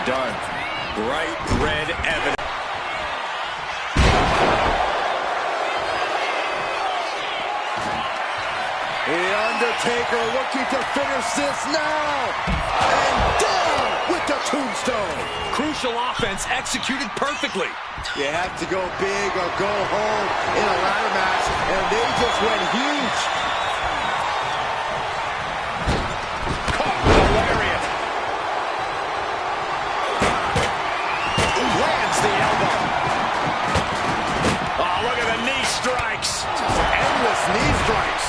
done. Bright red evidence. The Undertaker looking to finish this now. And down with the tombstone. Crucial offense executed perfectly. You have to go big or go home in a ladder match, and they just went huge. Caught with a lariat. Lands the elbow. Oh, look at the knee strikes. Endless knee strikes.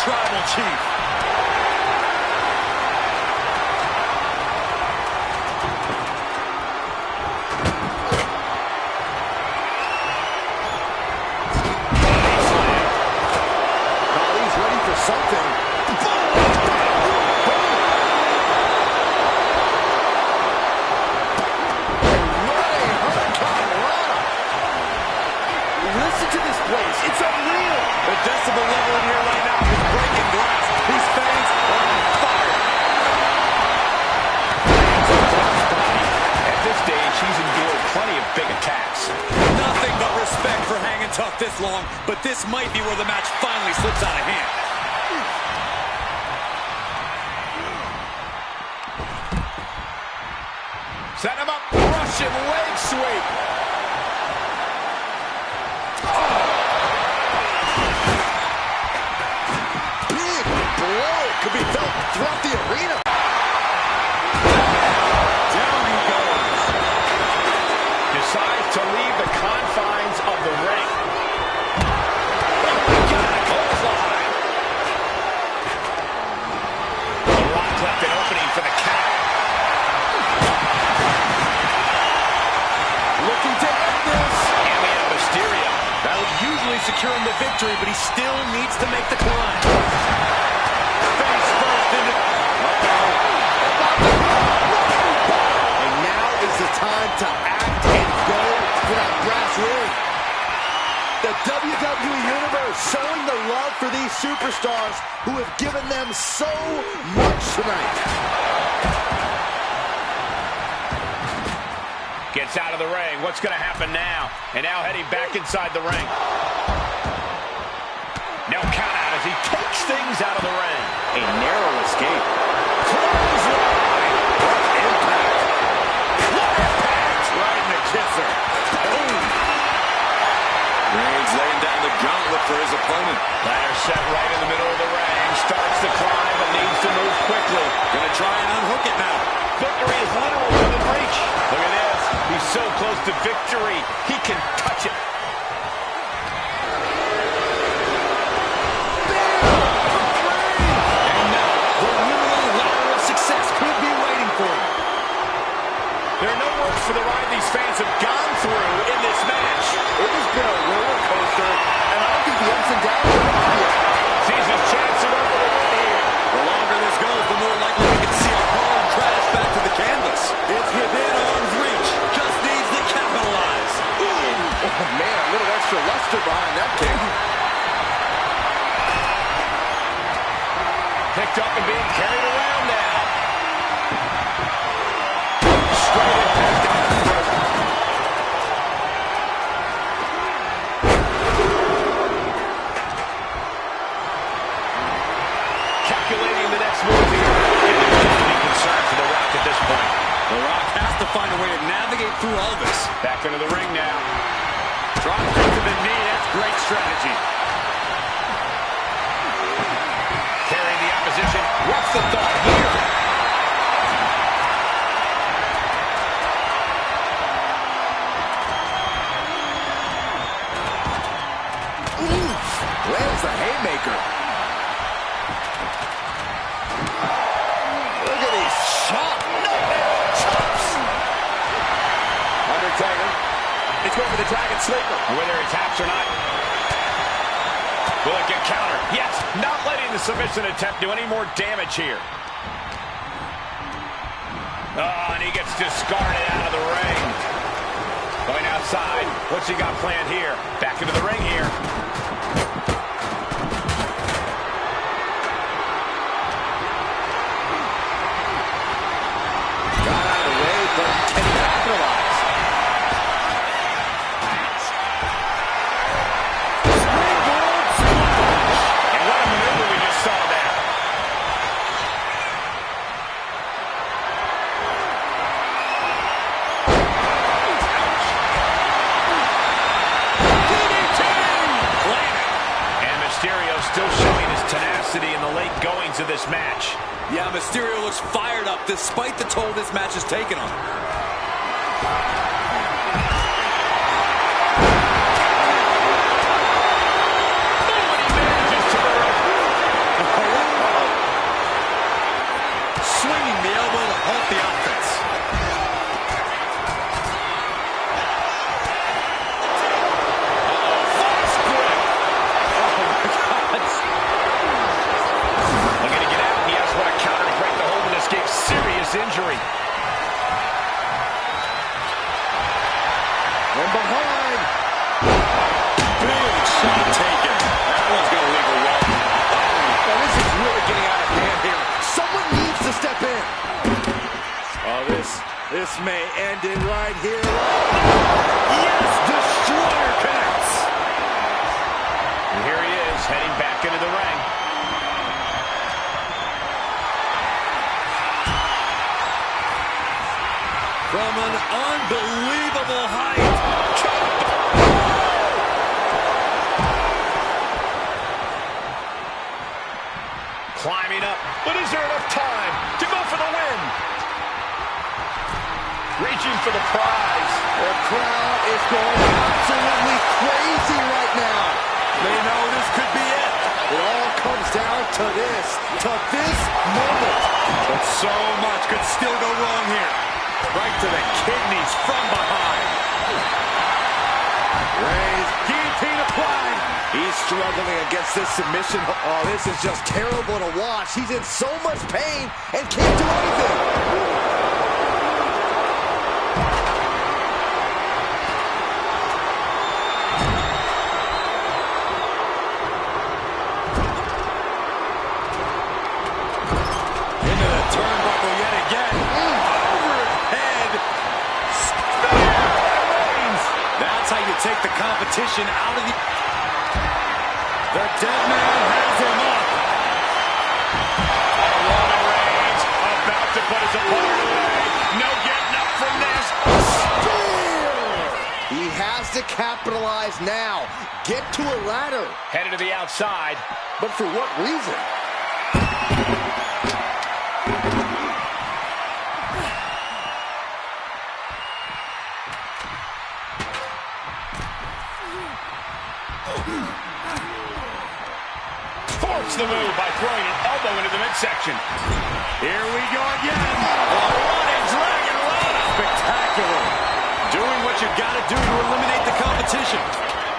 Tribal Chief. He's ready for something. Listen to this place. It's unreal. The decibel level in here right now is breaking glass. These fans are on fire. At this stage, he's endured plenty of big attacks. Nothing but respect for hanging tough this long, but this might be where the match finally slips out of hand. Set him up. Russian leg sweep. Could be felt throughout the arena. Down he goes. Decides to leave the confines of the ring. Got a clothesline. The Rock left an opening for the count. Looking to end this. And we have Mysterio. That would usually secure him the victory, but he still needs to make the climb. Time to act and go for that brass ring. The WWE Universe showing the love for these superstars who have given them so much tonight. Gets out of the ring. What's going to happen now? And now heading back inside the ring. No count out as he takes things out of the ring. A narrow escape. Clothesline. Impact. Right in the kisser. Boom. Reigns laying down the gauntlet for his opponent. Ladder set right in the middle of the ring. Starts to climb, but needs to move quickly. Gonna try and unhook it now. Victory is literally within reach. Look at this. He's so close to victory. He can touch it. And now, the literal ladder of success could be waiting for him. There are no words for the ride these fans have gone through in this match. It has been a roller coaster, and I don't think the ups and downs are over yet. Sees his chance to run for the win here. The longer this goes, the more likely we can see a hard crash back to the canvas. It's within arm's reach. Just needs to capitalize. Ooh. Oh, man, a little extra luster behind that kick. Picked up and being carried around now. Straight impact down the throat. Calculating the next move here. And there's not any concern for The Rock at this point. The Rock has to find a way to navigate through all this. Back into the ring now. Drop kick to the knee. That's great strategy. Carrying the opposition. What's the thought here? Lands the haymaker. Look at these chops. Chops. Undertaker. It's going for the Dragon Sleeper. Whether he taps or not. Will it get countered? Yes. Not letting the submission attempt do any more damage here. Oh, and he gets discarded out of the ring. Going outside. What's he got planned here? Back into the ring here. Got out of the way, but can he capitalize? And what a maneuver we just saw there. Mysterio still showing his tenacity in the late goings of this match. Yeah, Mysterio looks fired up despite the toll this match has taken on him. Oh, and he manages to Swinging the elbow to halt the offense. serious injury. From behind. Big shot taken. That one's going to leave a wall. Oh, this is really getting out of hand here. Someone needs to step in. Oh, this may end it right here. Yes, Destroyer connects. And here he is, heading back into the ring. From an unbelievable height. Climbing up, but is there enough time to go for the win? Reaching for the prize. The crowd is going absolutely crazy right now. They know this could be it. It all comes down to this moment. But so much could still go wrong here. Right to the kidneys from behind. Reigns, guillotine applied. He's struggling against this submission. Oh, this is just terrible to watch. He's in so much pain and can't do anything. Take the competition out of the... The dead man has him up. Roman Reigns about to put his opponent away. No getting up from this. He has to capitalize now. Get to a ladder. Headed to the outside. But for what reason? Forks the move by throwing an elbow into the midsection. Here we go again. Running Dragon Rana. Spectacular. Doing what you got to do to eliminate the competition.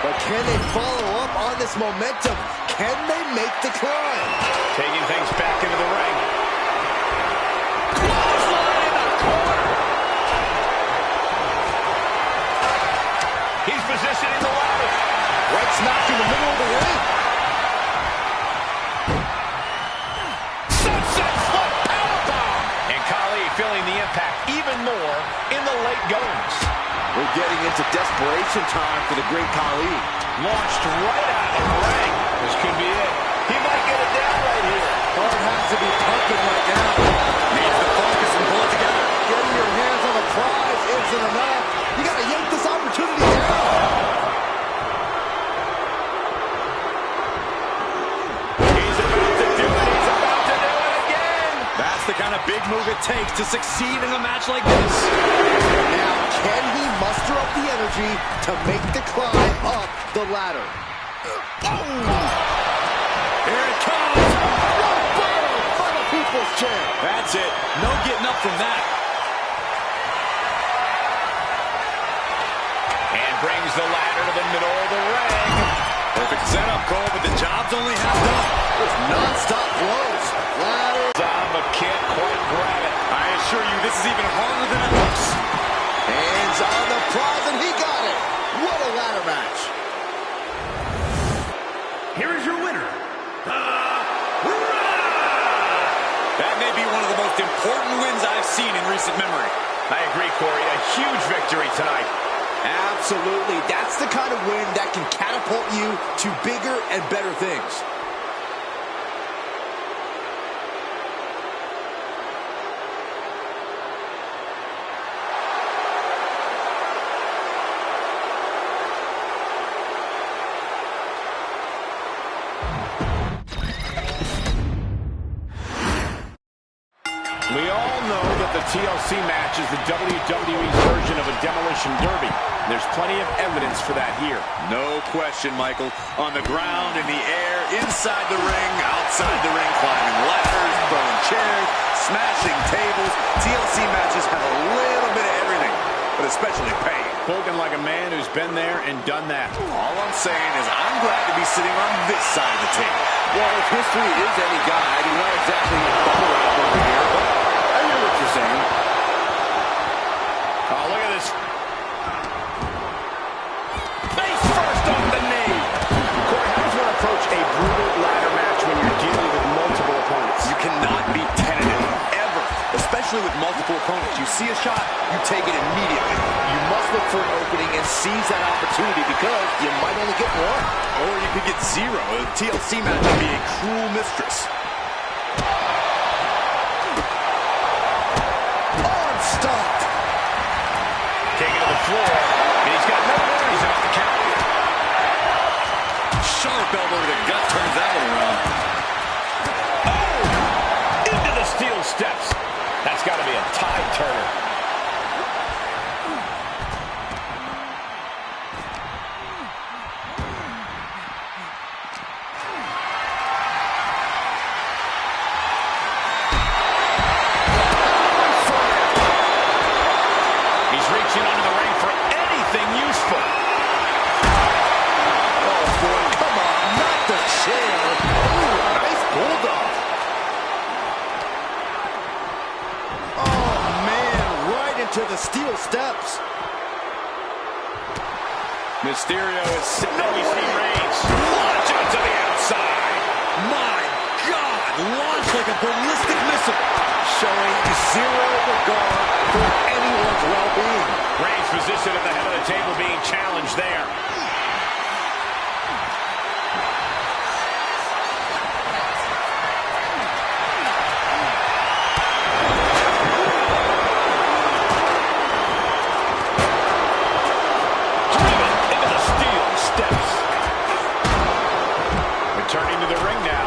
But can they follow up on this momentum? Can they make the climb? Taking things back into the ring. Clothesline in the corner. He's positioning the ladder. Right smack in the middle of the ring. Sunset flip powerbomb. And Khali feeling the impact even more in the late goings. We're getting into desperation time for the great Khali. Launched right out of the ring. This could be it. He might get it down right here. Heart has to be pumping right now. Needs to focus and pull it together. Getting your hands on the prize isn't enough. You got to yank this opportunity down. He's about to do it. He's about to do it again. That's the kind of big move it takes to succeed in a match like this. Now, can he muster up the energy to make the climb up the ladder? Boom! Here it comes! Boom! For the People's Champ. That's it. No getting up from that. And brings the ladder to the middle of the ring. Perfect setup, Cole, but the job's only half done. There's non-stop blows. Ladder Down, but can't quite grab it. I assure you, this is even harder than it looks. Hands on the prize, and he got it. seen in recent memory. I agree, Corey. A huge victory tonight. Absolutely. That's the kind of win that can catapult you to bigger and better things. We all know that the TLC match is the WWE's version of a demolition derby. There's plenty of evidence for that here. No question, Michael. On the ground, in the air, inside the ring, outside the ring, climbing ladders, throwing chairs, smashing tables. TLC matches have a little bit of everything, but especially pain. Spoken like a man who's been there and done that. All I'm saying is I'm glad to be sitting on this side of the table. Well, if history is any guide, he's not exactly bubble wrap over here, but I hear what you're saying. Oh, look at this. Face first off the knee. Corey, how does one approach a brutal ladder match when you're dealing with multiple opponents? You cannot be tentative, ever. Especially with multiple opponents. You see a shot, you take it immediately. You must look for an opening and seize that opportunity because you might only get one. Or you could get zero. A TLC match would be a cruel mistress. Arm stopped. Taking to the floor, and he's got no worries off the count. Sharp elbow to the gut turns that one around. Oh! Into the steel steps. That's got to be a tide turner. He's reaching under the ring for anything useful. Oh, boy, come on, not the chair. Ooh, nice bulldog. Oh, man, right into the steel steps. Mysterio is sitting. We see Reigns launch out to the outside. My God, launched like a ballistic missile, showing zero regard for anyone's well-being. Reigns positioned at the head of the table being challenged there. Driven into the steel steps. Returning to the ring now.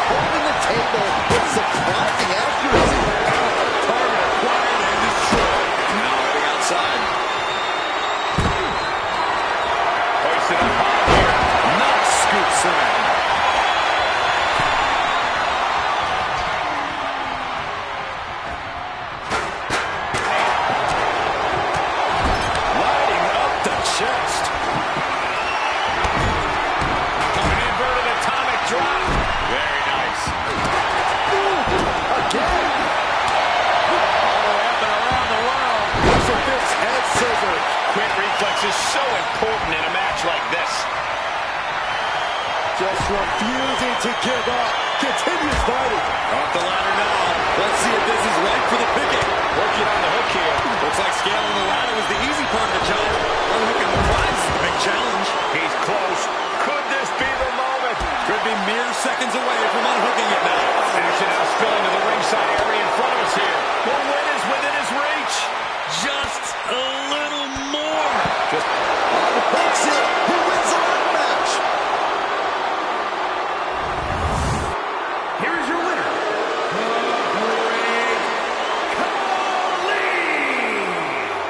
Holding the table with surprising accuracy. Target acquired and destroyed. Now heading outside. Hoisted up high here. Nice scoop slam. Lighting up the chest. An inverted atomic drop. Very nice. Again. All the way up and around the world. Crucifix head scissors. Quick reflex is so important in a match like this. Just refusing to give up. Continues fighting. Off the ladder now. Let's see if this is right for the picking. Working on the hook here. Looks like scaling the ladder was the easy part of the job. Unhooking the prize is the big challenge. He's close. Could this be the moment? Could be mere seconds away from unhooking it now. Action now spilling to the ringside area in front of us here. The win is within his reach. Just a little more. Just Unhooks it. He wins the ladder match. here is your winner.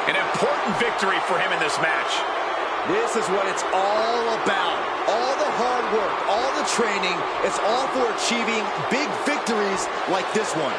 An important victory for him in this match. This is what it's all about. All the hard work, all the training, it's all for achieving big victories like this one.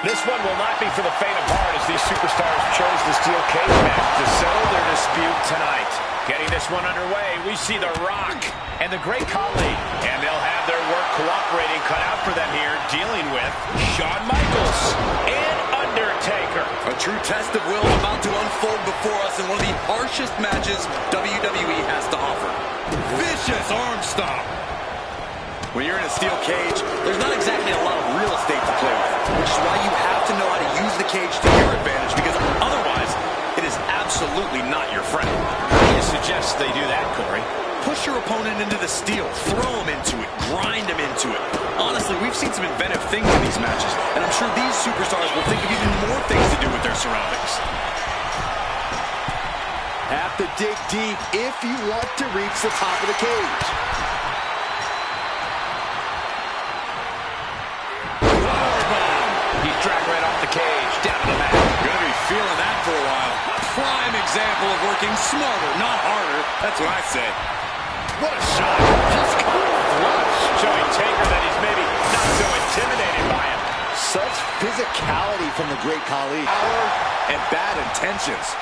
This one will not be for the faint of heart as these superstars chose the steel cage match to settle their dispute tonight. Getting this one underway, we see The Rock and the Great Khali. And they'll have their work cooperating cut out for them here, dealing with Shawn Michaels and Undertaker. A true test of will about to unfold before us in one of the harshest matches WWE has to offer. Vicious arm stomp. When you're in a steel cage, there's not exactly a lot of real estate to play with, which is why you have to know how to use the cage to your advantage, because otherwise, it is absolutely not your friend. How do you suggest they do that, Corey? Push your opponent into the steel, throw him into it, grind him into it. Honestly, we've seen some inventive things in these matches, and I'm sure these superstars will think of even more things to do with their surroundings. Have to dig deep if you want to reach the top of the cage. Dragged right off the cage, down to the mat. Gonna be feeling that for a while. A prime example of working smarter, not harder. That's what I said. What a shot. Just caught flush. Showing Taker that he's maybe not so intimidated by him. Such physicality from the Great Khali. Power and bad intentions.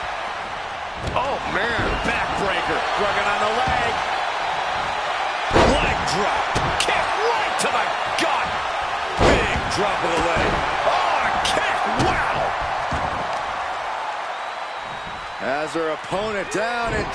Oh, man. Backbreaker. Rugging on the leg. Leg drop. Kick right to the gut. Big drop of the leg. Has her opponent down and